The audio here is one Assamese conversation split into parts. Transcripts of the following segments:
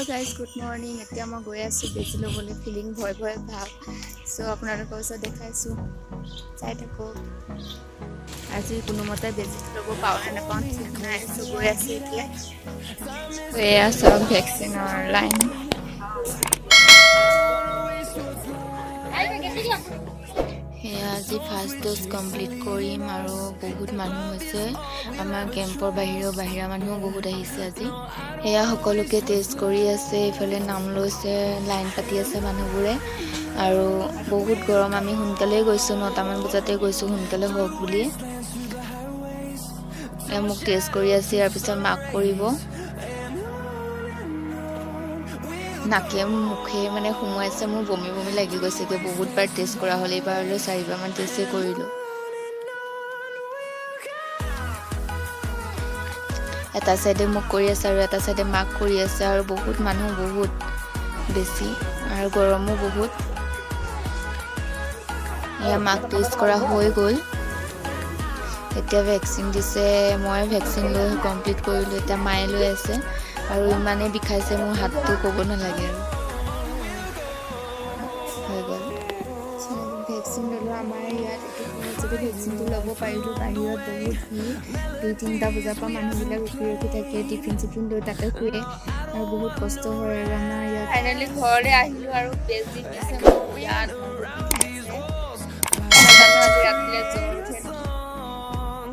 हेलो गाइस गुड मॉर्निंग এতিয়া মই গৈ আছো বেজি ল'বলৈ ফিলিং ভয় ভয় ভাব সো আপোনালোকৰ ওচৰত দেখাইছো চাই থাকো আজি কোনোমতে বেজি ল'ব পাওঁ নে নাপাওঁ ঠিক নাই সো গৈ আছো এতিয়া এয়া সব ভ্যাকসিনৰ লাইন এয়া আজি ফাৰ্ষ্ট ড'জ কমপ্লিট কৰিম আৰু বহুত মানুহ হৈছে আমাৰ কেম্পৰ বাহিৰা মানুহ বহুত আহিছে আজি এয়া সকলোকে টেষ্ট কৰি আছে ইফালে নাম লৈছে লাইন পাতি আছে মানুহবোৰে আৰু বহুত গৰম আমি সোনকালে গৈছো 9টা মান বজাতে গৈছো সোনকালে হোক বুলি মোক টেষ্ট কৰি আছে ইয়াৰ পিছত মাক কৰিব নাকে মুখে মানে সোমাইছে মোৰ বমি বমি লাগি গৈছে যে বহুত বাৰ টেষ্ট কৰা হলে এবাৰলৈ 4বাৰ মান টেষ্টে কৰিলো এটা সাইডে মোক কৰি আছে আৰু এটা সাইডে মাক কৰি আছে আৰু বহুত মানুহ বহুত বেছি আৰু গৰমো বহুত ইয়া মাক টেষ্ট কৰা হৈ গল এতিয়া ভ্যাকসিন দিছে মই ভ্যাকসিন লৈ কমপ্লিট কৰিলো এটা মায়ে লৈ আছে আৰু ইমানে বিখাইছে মোৰ হাতটো ক'ব নালাগে আৰু হৈ গল ভ্যাকসিন ললো আমাৰ ইয়াত যদি ভ্যাকসিনটো ল'ব পাৰিলো বাহিৰত বহুত ভিৰ 2-3টা বজাৰ পৰা মানুহবিলাক ৰখি থাকে টিফিন লৈ তাতে শুৱে আৰু বহুত কষ্ট হয় আৰু আমাৰ ইয়াত ফাইনালি ঘৰলৈ আহিলো আৰু বেজি দিছে মোক ইয়াত নাজানো আজি ৰাতিলে জ্বৰ উঠে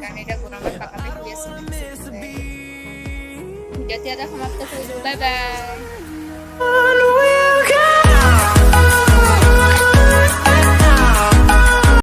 কাৰণ এটা গৰমত পাকাতে শুই আছে ভিডিঅ'টো ইয়াতে সমাপ্ত কৰিলো বাই বাই